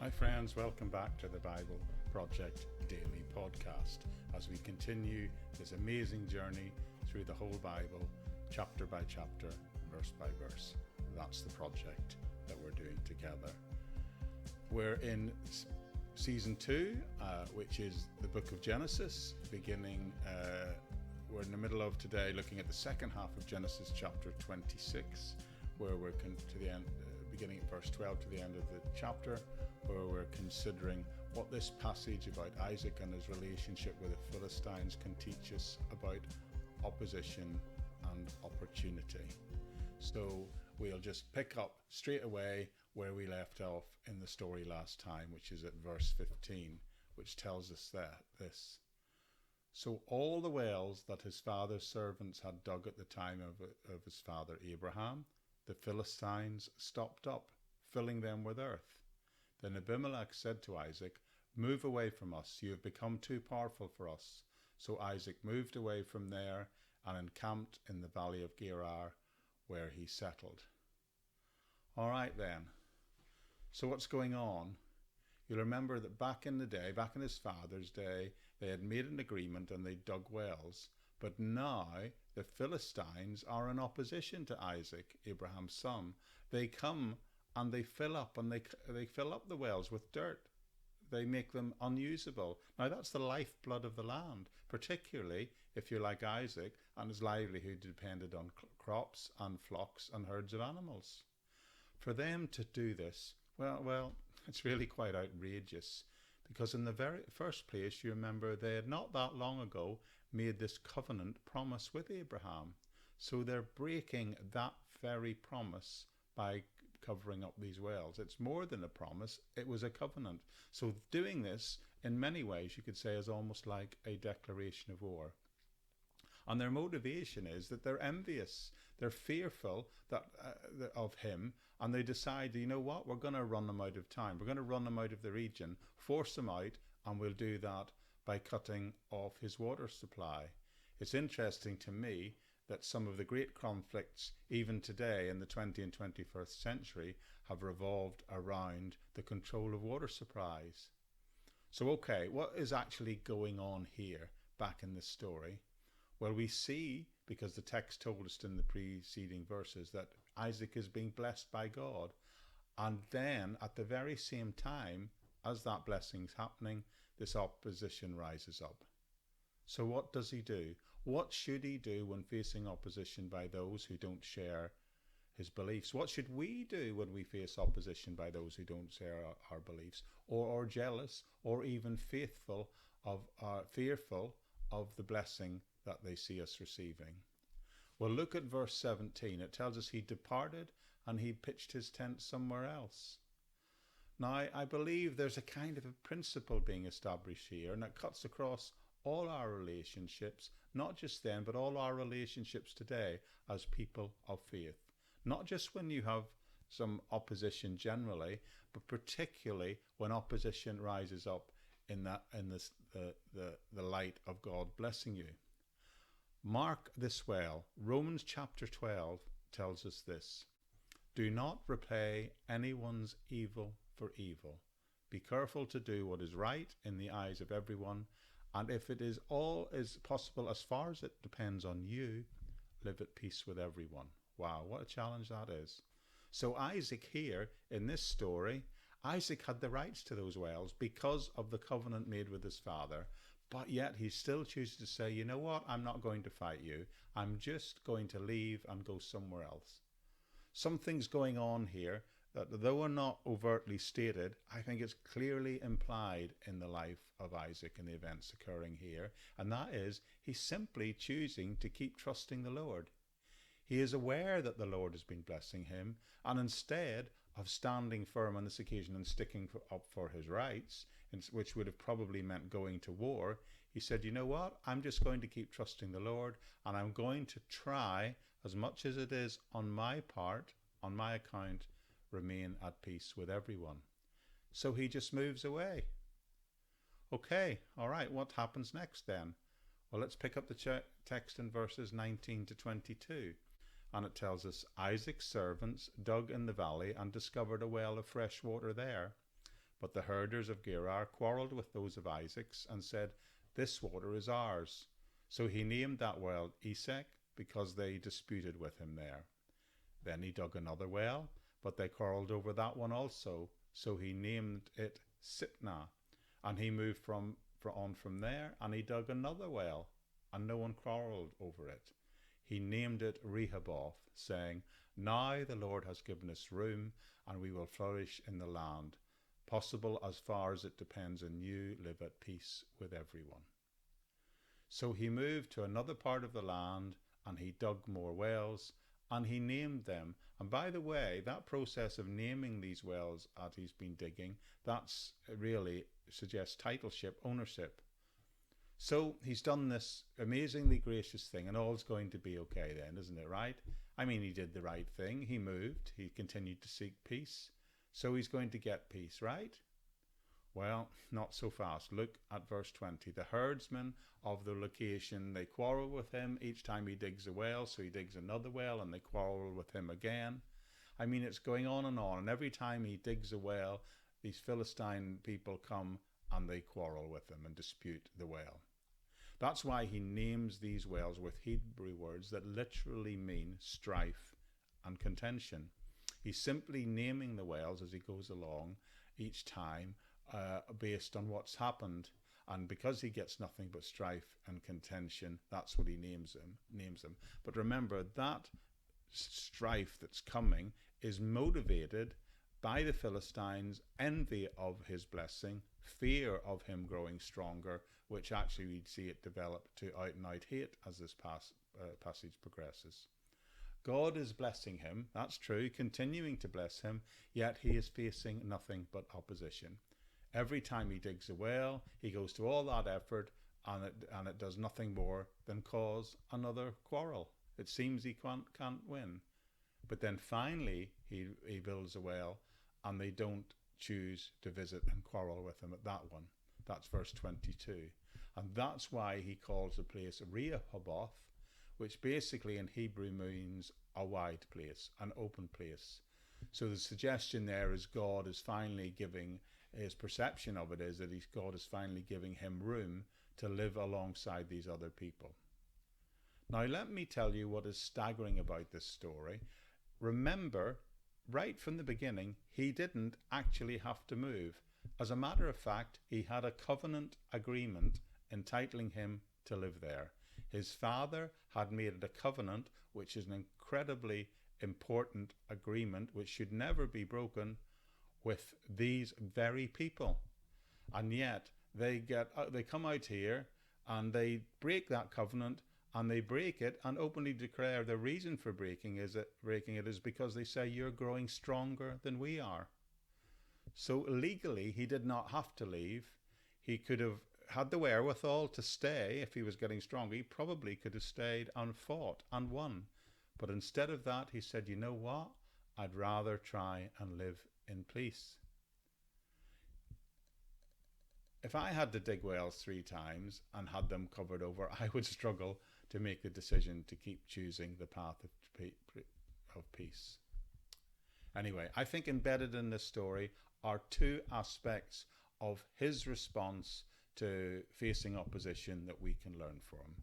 Hi friends, welcome back to the Bible Project Daily Podcast as we continue this amazing journey through the whole Bible, chapter by chapter, verse by verse. That's the project that we're doing together. We're in season 2, which is the book of Genesis, beginning, we're in the middle of today looking at the second half of Genesis chapter 26, where we're to the end, beginning at verse 12 to the end of the chapter, where we're considering what this passage about Isaac and his relationship with the Philistines can teach us about opposition and opportunity. So we'll just pick up straight away where we left off in the story last time, which is at verse 15, which tells us this. So all the wells that his father's servants had dug at the time of his father Abraham, the Philistines stopped up, filling them with earth. Then Abimelech said to Isaac, "Move away from us, you have become too powerful for us." So Isaac moved away from there and encamped in the valley of Gerar, where he settled. All right then, so what's going on? You'll remember that back in his father's day, they had made an agreement and they dug wells. But now the Philistines are in opposition to Isaac, Abraham's son. They come and they fill up the wells with dirt. They make them unusable. Now that's the lifeblood of the land, particularly if you're like Isaac and his livelihood depended on crops and flocks and herds of animals. For them to do this, well, it's really quite outrageous, because in the very first place, you remember they had not that long ago made this covenant promise with Abraham. So they're breaking that very promise by covering up these wells. It's more than a promise, it was a covenant. So doing this, in many ways, you could say, is almost like a declaration of war. And their motivation is that they're envious. They're fearful of him, and they decide, you know what, we're going to run them out of time. We're going to run them out of the region, force them out, and we'll do that by cutting off his water supply. It's interesting to me that some of the great conflicts, even today in the 20th and 21st century, have revolved around the control of water supplies. So, okay, what is actually going on here back in this story? Well, we see, because the text told us in the preceding verses, that Isaac is being blessed by God. And then, at the very same time, as that blessing's happening, this opposition rises up. So what does he do? What should he do when facing opposition by those who don't share his beliefs? What should we do when we face opposition by those who don't share our beliefs, or are jealous, or even fearful of the blessing that they see us receiving? Well, look at verse 17. It tells us he departed and he pitched his tent somewhere else. Now, I believe there's a kind of a principle being established here, and it cuts across all our relationships, not just then, but all our relationships today as people of faith. Not just when you have some opposition generally, but particularly when opposition rises up in the light of God blessing you. Mark this well. Romans chapter 12 tells us this: "Do not repay anyone's evil for evil. Be careful to do what is right in the eyes of everyone, and if it is possible, as far as it depends on you, live at peace with everyone." Wow, what a challenge that is. So Isaac here, in this story, Isaac had the rights to those wells because of the covenant made with his father, but yet he still chooses to say, you know what, I'm not going to fight you. I'm just going to leave and go somewhere else. Something's going on here that, though are not overtly stated, I think it's clearly implied in the life of Isaac and the events occurring here, and that is he's simply choosing to keep trusting the Lord. He is aware that the Lord has been blessing him, and instead of standing firm on this occasion and sticking up for his rights, which would have probably meant going to war, he said, you know what, I'm just going to keep trusting the Lord, and I'm going to try, as much as it is on my part, on my account, remain at peace with everyone. So he just moves away. Okay, all right, what happens next then? Well, let's pick up the text in verses 19 to 22. And it tells us, Isaac's servants dug in the valley and discovered a well of fresh water there. But the herders of Gerar quarrelled with those of Isaac's and said, "This water is ours." So he named that well Esek, because they disputed with him there. Then he dug another well, but they quarrelled over that one also. So he named it Sitnah. And he moved on from there, and he dug another well, and no one quarrelled over it. He named it Rehoboth, saying, "Now the Lord has given us room, and we will flourish in the land. Possible as far as it depends on you, live at peace with everyone." So he moved to another part of the land, and he dug more wells, and he named them. And by the way, that process of naming these wells that he's been digging, that's really suggests titleship, ownership. So he's done this amazingly gracious thing, and all's going to be okay then, isn't it, right? I mean, he did the right thing. He moved. He continued to seek peace. So he's going to get peace, right? Well, not so fast. Look at verse 20. The herdsmen of the location, they quarrel with him each time he digs a well. So he digs another well, and they quarrel with him again. I mean, it's going on. And every time he digs a well, these Philistine people come and they quarrel with him and dispute the well. That's why he names these wells with Hebrew words that literally mean strife and contention. He's simply naming the wells as he goes along each time based on what's happened. And because he gets nothing but strife and contention, that's what he names them. But remember, that strife that's coming is motivated by the Philistines' envy of his blessing, fear of him growing stronger, which actually we'd see it develop to out and out hate as this passage progresses. God is blessing him, that's true, continuing to bless him, yet he is facing nothing but opposition. Every time he digs a well, he goes to all that effort, and it does nothing more than cause another quarrel. It seems he can't win. But then finally he builds a well, and they don't choose to visit and quarrel with him at that one. That's verse 22. And that's why he calls the place Rehoboth, which basically in Hebrew means a wide place, an open place. So the suggestion there is God is finally giving, his perception of it is that God is finally giving him room to live alongside these other people. Now let me tell you what is staggering about this story. Remember, right from the beginning, he didn't actually have to move. As a matter of fact, he had a covenant agreement entitling him to live there. His father had made it a covenant, which is an incredibly important agreement which should never be broken with these very people. And yet they come out here and they break that covenant, and they break it and openly declare the reason for breaking it is because they say you're growing stronger than we are. So legally he did not have to leave. He could have had the wherewithal to stay. If he was getting stronger, he probably could have stayed and fought and won. But instead of that, he said, you know what? I'd rather try and live in peace. If I had to dig wells 3 times and had them covered over, I would struggle to make the decision to keep choosing the path of peace. Anyway, I think embedded in this story are 2 aspects of his response to facing opposition that we can learn from.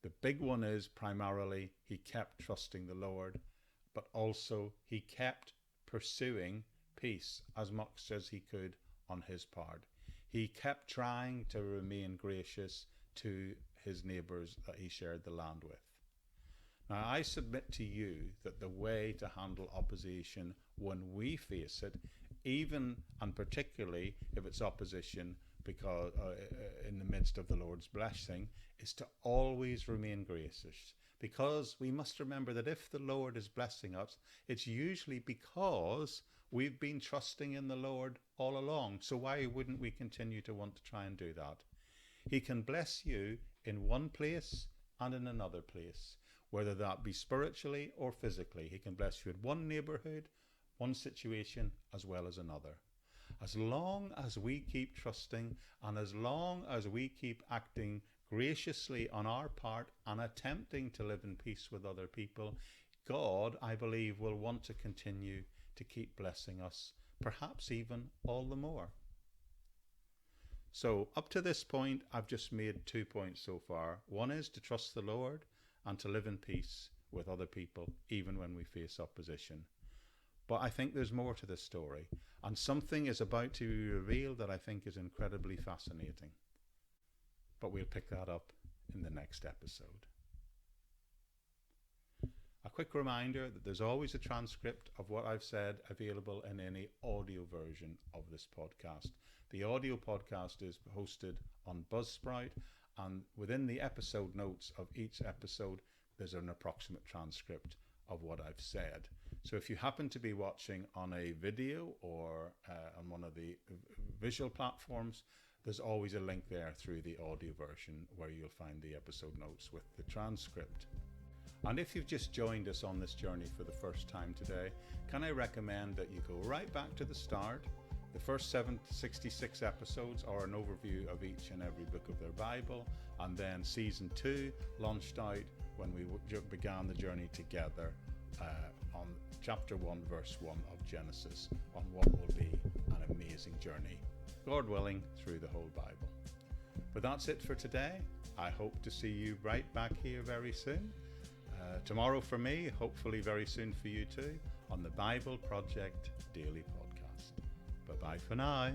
The big one is primarily he kept trusting the Lord, but also he kept pursuing peace as much as he could on his part. He kept trying to remain gracious to his neighbours that he shared the land with. Now, I submit to you that the way to handle opposition when we face it, even and particularly if it's opposition because in the midst of the Lord's blessing, is to always remain gracious. Because we must remember that if the Lord is blessing us, it's usually because we've been trusting in the Lord all along. So why wouldn't we continue to want to try and do that? He can bless you in one place and in another place, whether that be spiritually or physically. He can bless you in one neighborhood, one situation, as well as another. As long as we keep trusting and as long as we keep acting graciously on our part and attempting to live in peace with other people, God, I believe, will want to continue to keep blessing us, perhaps even all the more. So up to this point, I've just made 2 points so far. One is to trust the Lord and to live in peace with other people, even when we face opposition. But I think there's more to this story, and something is about to be revealed that I think is incredibly fascinating. But we'll pick that up in the next episode. A quick reminder that there's always a transcript of what I've said available in any audio version of this podcast. The audio podcast is hosted on Buzzsprout, and within the episode notes of each episode, there's an approximate transcript of what I've said. So if you happen to be watching on a video or on one of the visual platforms, there's always a link there through the audio version where you'll find the episode notes with the transcript. And if you've just joined us on this journey for the first time today, can I recommend that you go right back to the start. The first 766 episodes are an overview of each and every book of their Bible, and then season 2 launched out when we began the journey together on chapter 1, verse 1 of Genesis, on what will be an amazing journey, God willing, through the whole Bible. But that's it for today. I hope to see you right back here very soon. Tomorrow for me, hopefully very soon for you too, on the Bible Project Daily Podcast. Bye-bye for now.